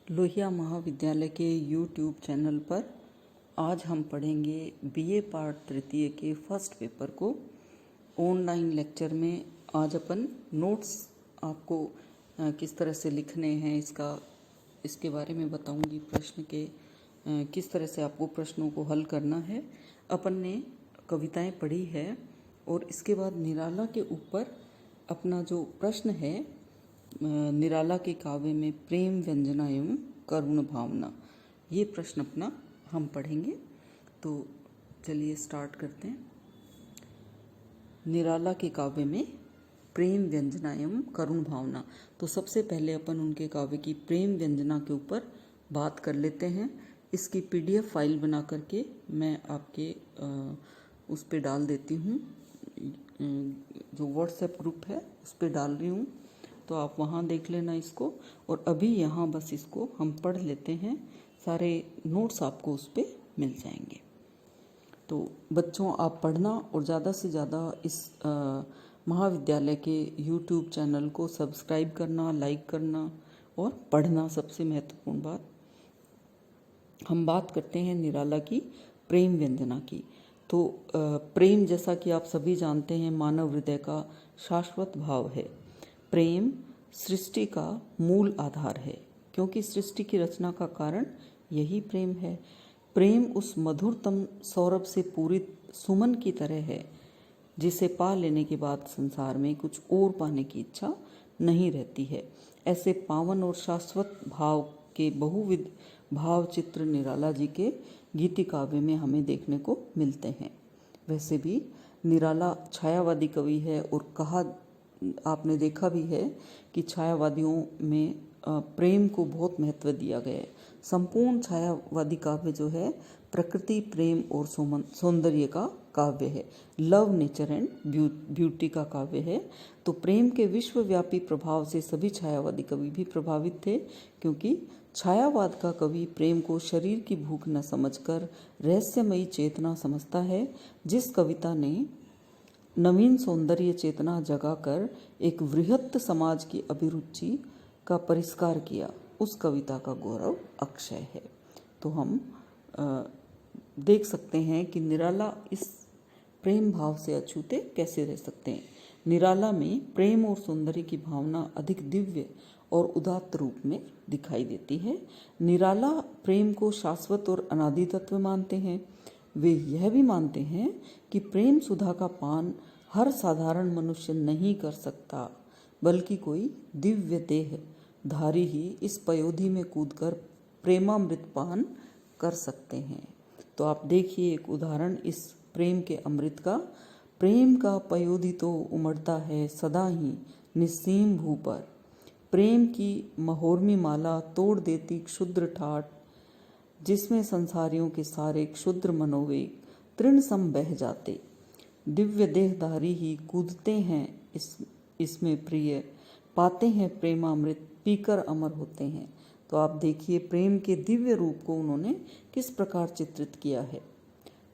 लोहिया महाविद्यालय के YouTube channel पर आज हम पढ़ेंगे बीए पार्ट तृतीय के फर्स्ट पेपर को। ऑनलाइन लेक्चर में आज अपन नोट्स आपको किस तरह से लिखने हैं इसके बारे में बताऊंगी। प्रश्न के किस तरह से आपको प्रश्नों को हल करना है। अपन ने कविताएं पढ़ी है और इसके बाद निराला के ऊपर अपना जो प्रश्न है, निराला के काव्य में प्रेम व्यंजना एवं करुण भावना, ये प्रश्न अपना हम पढ़ेंगे। तो चलिए स्टार्ट करते हैं। निराला के काव्य में प्रेम व्यंजना एवं करुण भावना। तो सबसे पहले अपन उनके काव्य की प्रेम व्यंजना के ऊपर बात कर लेते हैं। इसकी PDF फाइल बना करके मैं आपके उस पर डाल देती हूँ, जो WhatsApp ग्रुप है उस पर डाल रही हूँ, तो आप वहाँ देख लेना इसको। और अभी यहाँ बस इसको हम पढ़ लेते हैं, सारे नोट्स आपको उस पर मिल जाएंगे। तो बच्चों, आप पढ़ना और ज़्यादा से ज़्यादा इस महाविद्यालय के YouTube चैनल को सब्सक्राइब करना, लाइक करना और पढ़ना, सबसे महत्वपूर्ण बात। हम बात करते हैं निराला की प्रेम व्यंजना की। तो प्रेम, जैसा कि आप सभी जानते हैं, मानव हृदय का शाश्वत भाव है। प्रेम सृष्टि का मूल आधार है, क्योंकि सृष्टि की रचना का कारण यही प्रेम है। प्रेम उस मधुरतम सौरभ से पूरित सुमन की तरह है, जिसे पा लेने के बाद संसार में कुछ और पाने की इच्छा नहीं रहती है। ऐसे पावन और शाश्वत भाव के बहुविध भाव चित्र निराला जी के गीति काव्य में हमें देखने को मिलते हैं। वैसे भी निराला छायावादी कवि है और कहा, आपने देखा भी है कि छायावादियों में प्रेम को बहुत महत्व दिया गया है। संपूर्ण छायावादी काव्य जो है प्रकृति, प्रेम और सौंदर्य का काव्य है। लव, नेचर एंड ब्यूटी का काव्य है। तो प्रेम के विश्वव्यापी प्रभाव से सभी छायावादी कवि भी प्रभावित थे, क्योंकि छायावाद का कवि प्रेम को शरीर की भूख न समझकर रहस्यमयी चेतना समझता है। जिस कविता ने नवीन सौंदर्य चेतना जगाकर एक वृहत्त समाज की अभिरुचि का परिष्कार किया, उस कविता का गौरव अक्षय है। तो हम देख सकते हैं कि निराला इस प्रेम भाव से अछूते कैसे रह सकते हैं। निराला में प्रेम और सौंदर्य की भावना अधिक दिव्य और उदात्त रूप में दिखाई देती है। निराला प्रेम को शाश्वत और अनादि तत्व मानते हैं। वे यह भी मानते हैं कि प्रेम सुधा का पान हर साधारण मनुष्य नहीं कर सकता, बल्कि कोई दिव्य देह धारी ही इस पयोधि में कूदकर प्रेमामृत पान कर सकते हैं। तो आप देखिए एक उदाहरण इस प्रेम के अमृत का। प्रेम का पयोधि तो उमड़ता है सदा ही निस्सीम भू पर, प्रेम की महोर्मी माला तोड़ देती क्षुद्र ठाट, जिसमें संसारियों के सारे क्षुद्र मनोवेग तृण सम बह जाते। दिव्य देहधारी ही कूदते हैं इसमें प्रिय, पाते हैं प्रेमामृत पीकर अमर होते हैं। तो आप देखिए प्रेम के दिव्य रूप को उन्होंने किस प्रकार चित्रित किया है।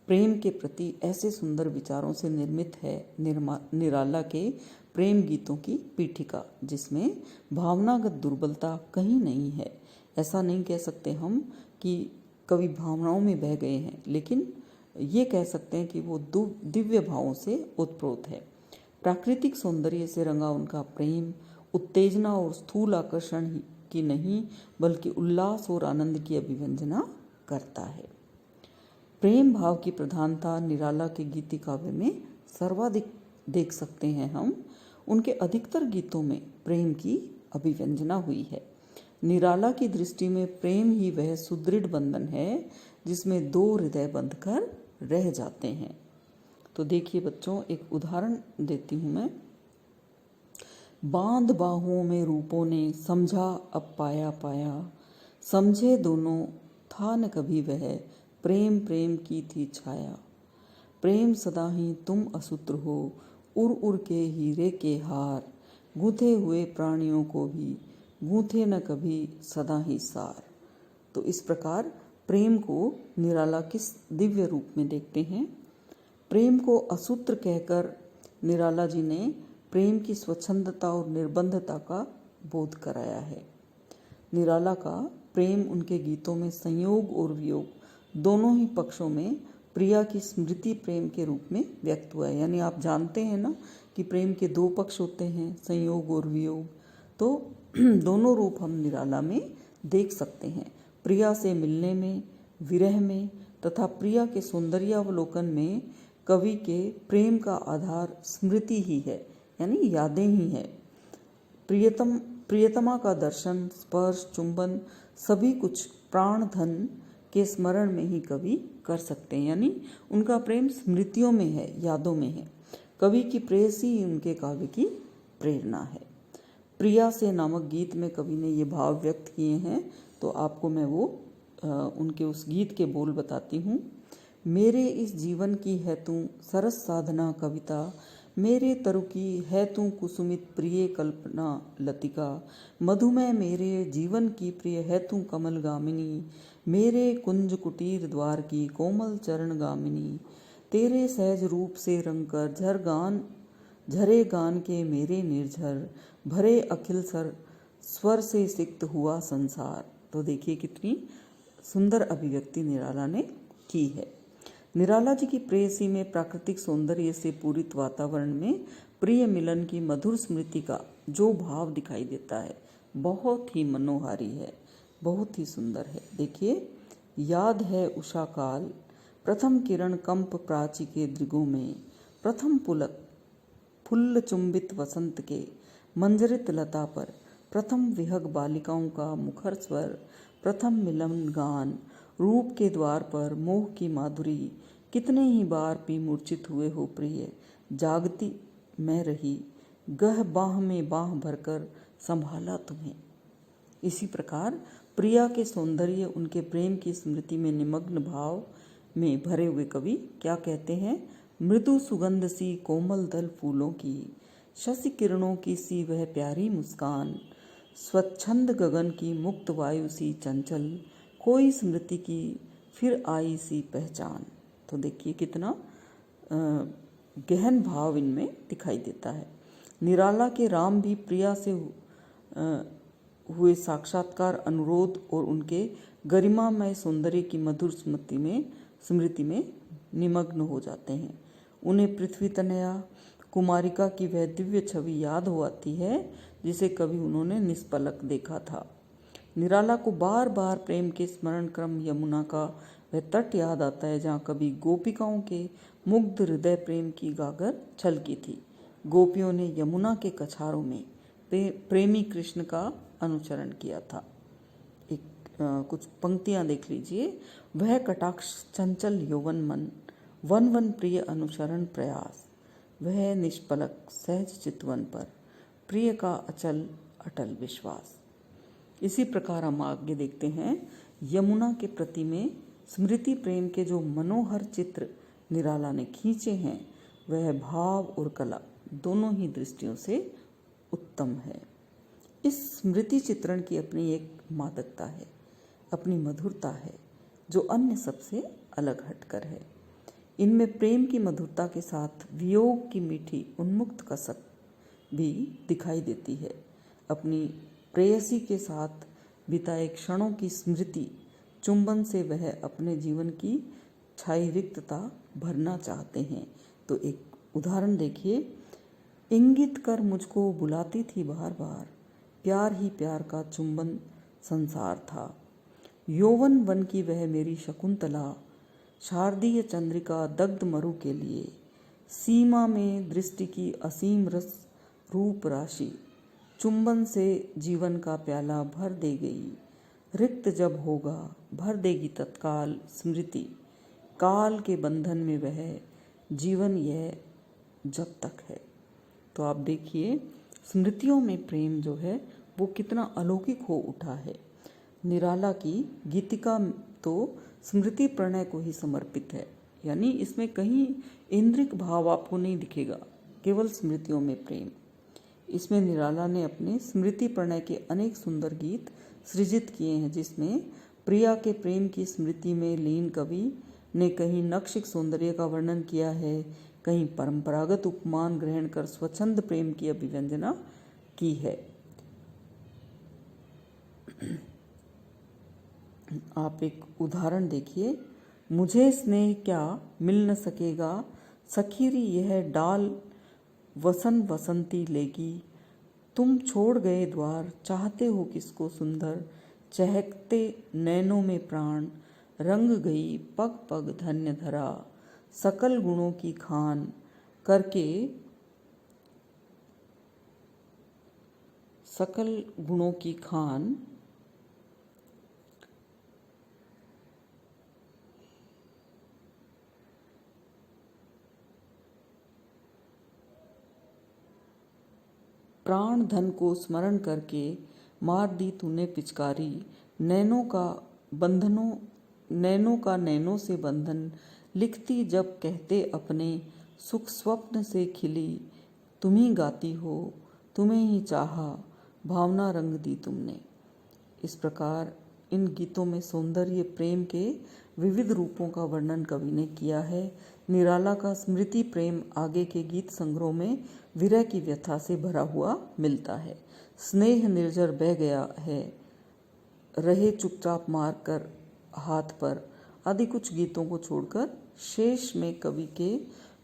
प्रेम के प्रति ऐसे सुंदर विचारों से निर्मित है निराला के प्रेम गीतों की पीठिका, जिसमें भावनागत दुर्बलता कहीं नहीं है। ऐसा नहीं कह सकते हम कि कवि भावनाओं में बह गए हैं, लेकिन ये कह सकते हैं कि वो दिव्य भावों से उत्प्रोत है। प्राकृतिक सौंदर्य से रंगा उनका प्रेम उत्तेजना और स्थूल आकर्षण की नहीं, बल्कि उल्लास और आनंद की अभिव्यंजना करता है। प्रेम भाव की प्रधानता निराला के गीति काव्य में सर्वाधिक देख सकते हैं हम। उनके अधिकतर गीतों में प्रेम की अभिव्यंजना हुई है। निराला की दृष्टि में प्रेम ही वह सुदृढ़ बंधन है, जिसमें दो हृदय बंधकर रह जाते हैं। तो देखिए बच्चों, एक उदाहरण देती हूँ मैं। बांध बाहों में रूपों ने समझा अब पाया पाया, समझे दोनों था न कभी वह, प्रेम प्रेम की थी छाया। प्रेम सदा ही तुम असूत्र हो, उड़ उड़ के हीरे के हार, गूंथे हुए प्राणियों को भी गूंथे न कभी सदा ही सार। तो इस प्रकार प्रेम को निराला किस दिव्य रूप में देखते हैं। प्रेम को असूत्र कहकर निराला जी ने प्रेम की स्वच्छंदता और निर्बंधता का बोध कराया है। निराला का प्रेम उनके गीतों में संयोग और वियोग दोनों ही पक्षों में प्रिया की स्मृति प्रेम के रूप में व्यक्त हुआ है। यानी आप जानते हैं ना कि प्रेम के दो पक्ष होते हैं, संयोग और वियोग, तो दोनों रूप हम निराला में देख सकते हैं। प्रिया से मिलने में, विरह में तथा प्रिया के सौंदर्यावलोकन में कवि के प्रेम का आधार स्मृति ही है, यानी यादें ही है। प्रियतमा का दर्शन, स्पर्श, चुंबन सभी कुछ प्राण धन के स्मरण में ही कवि कर सकते हैं, यानी उनका प्रेम स्मृतियों में है, यादों में है। कवि की प्रेयसी उनके काव्य की प्रेरणा है। प्रिया से नामक गीत में कवि ने ये भाव व्यक्त किए हैं, तो आपको मैं वो उनके उस गीत के बोल बताती हूँ। मेरे इस जीवन की है तू सरस साधना कविता, मेरे तरु की है तू कुसुमित प्रिय कल्पना लतिका, मधुमय मेरे जीवन की प्रिय है तू कमल गामिनी, मेरे कुंज कुटीर द्वार की कोमल चरण गामिनी, तेरे सहज रूप से रंग कर झरे गान के मेरे निर्झर, भरे अखिल स्वर से सिक्त हुआ संसार। तो देखिए कितनी सुंदर अभिव्यक्ति निराला ने की है। निराला जी की प्रेयसी में प्राकृतिक सौंदर्य से पूरित वातावरण में प्रिय मिलन की मधुर स्मृति का जो भाव दिखाई देता है बहुत ही मनोहारी है, बहुत ही सुंदर है। देखिए, याद है उषा काल, प्रथम किरण कंप प्राची के दृगों में, प्रथम पुलक फुल्ल चुंबित वसंत के मंजरित लता पर, प्रथम विहग बालिकाओं का मुखर स्वर, प्रथम मिलन गान, रूप के द्वार पर मोह की माधुरी, कितने ही बार पी मूर्छित हुए हो प्रिय, जागती मैं रही, गह बाह में बाह भरकर संभाला तुम्हें। इसी प्रकार प्रिया के सौंदर्य, उनके प्रेम की स्मृति में निमग्न भाव में भरे हुए कवि क्या कहते हैं? मृदु सुगंध सी कोमल दल फूलों की, शशि किरणों की सी वह प्यारी मुस्कान, स्वच्छंद गगन की मुक्त वायु सी चंचल, कोई स्मृति की फिर आई सी पहचान। तो देखिए कितना गहन भाव इनमें दिखाई देता है। निराला के राम भी प्रिया से हुए साक्षात्कार, अनुरोध और उनके गरिमामय सौंदर्य की मधुर स्मृति में निमग्न हो जाते हैं। उन्हें पृथ्वी तनया कुमारिका की वह दिव्य छवि याद हो आती है जिसे कभी उन्होंने निष्पलक देखा था। निराला को बार बार प्रेम के स्मरण क्रम यमुना का वह तट याद आता है जहाँ कभी गोपिकाओं के मुग्ध हृदय प्रेम की गागर छलकी थी। गोपियों ने यमुना के कछारों में प्रेमी कृष्ण का अनुचरण किया था। कुछ पंक्तियां देख लीजिए। वह कटाक्ष चंचल यौवन मन, वन वन प्रिय अनुसरण प्रयास, वह निष्पलक सहज चितवन पर, प्रिय का अचल अटल विश्वास। इसी प्रकार हम आगे देखते हैं। यमुना के प्रति में स्मृति प्रेम के जो मनोहर चित्र निराला ने खींचे हैं वह भाव और कला दोनों ही दृष्टियों से उत्तम है। इस स्मृति चित्रण की अपनी एक मादकता है, अपनी मधुरता है जो अन्य सबसे अलग हटकर है। इनमें प्रेम की मधुरता के साथ वियोग की मीठी उन्मुक्त कसक भी दिखाई देती है। अपनी प्रेयसी के साथ बिताए क्षणों की स्मृति, चुंबन से वह अपने जीवन की छाई रिक्तता भरना चाहते हैं। तो एक उदाहरण देखिए। इंगित कर मुझको बुलाती थी बार बार, प्यार ही प्यार का चुंबन संसार था, यौवन वन की वह मेरी शकुंतला, शारदीय चंद्रिका दग्ध मरु के लिए, सीमा में दृष्टि की असीम रस रूप राशि, चुंबन से जीवन का प्याला भर दे गई, रिक्त जब होगा भर देगी तत्काल स्मृति, काल के बंधन में वह जीवन यह जब तक है। तो आप देखिए स्मृतियों में प्रेम जो है वो कितना अलौकिक हो उठा है। निराला की गीतिका तो स्मृति प्रणय को ही समर्पित है, यानी इसमें कहीं इंद्रिक भाव आपको नहीं दिखेगा, केवल स्मृतियों में प्रेम। इसमें निराला ने अपने स्मृति प्रणय के अनेक सुंदर गीत सृजित किए हैं, जिसमें प्रिया के प्रेम की स्मृति में लीन कवि ने कहीं नक्षिक सौंदर्य का वर्णन किया है, कहीं परंपरागत उपमान ग्रहण कर स्वच्छंद प्रेम की अभिव्यंजना की है। आप एक उदाहरण देखिए। मुझे स्नेह क्या मिल न सकेगा, सखीरी यह डाल वसन वसंती लेगी। तुम छोड़ गए द्वार, चाहते हो किसको सुंदर, चहकते नैनों में प्राण, रंग गई पग पग धन्य धरा। सकल गुणों की खान करके, सकल गुणों की खान प्राण धन को स्मरण करके मार दी तूने पिचकारी। नैनों का बंधनों, नैनों का नैनों से बंधन, लिखती जब कहते अपने, सुख स्वप्न से खिली। तुम्ही गाती हो, तुम्हें ही चाहा, भावना रंग दी तुमने। इस प्रकार इन गीतों में सौंदर्य प्रेम के विविध रूपों का वर्णन कवि ने किया है। निराला का स्मृति प्रेम आगे के गीत संग्रह में विरह की व्यथा से भरा हुआ मिलता है। स्नेह निर्जर बह गया है, रहे चुपचाप मार कर हाथ पर आदि कुछ गीतों को छोड़कर शेष में कवि के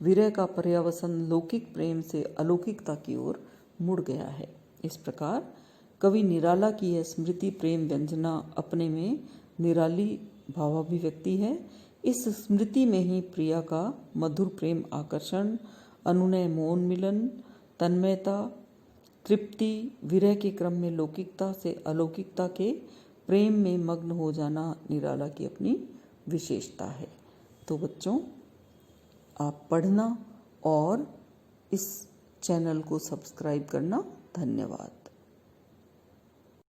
विरह का पर्यावसन लौकिक प्रेम से अलौकिकता की ओर मुड़ गया है। इस प्रकार कवि निराला की यह स्मृति प्रेम व्यंजना अपने में निराली भावाभिव्यक्ति है। इस स्मृति में ही प्रिया का मधुर प्रेम आकर्षण, अनुनय मौन मिलन, तन्मयता, तृप्ति, विरह के क्रम में लौकिकता से अलौकिकता के प्रेम में मग्न हो जाना निराला की अपनी विशेषता है। तो बच्चों, आप पढ़ना और इस चैनल को सब्सक्राइब करना। धन्यवाद।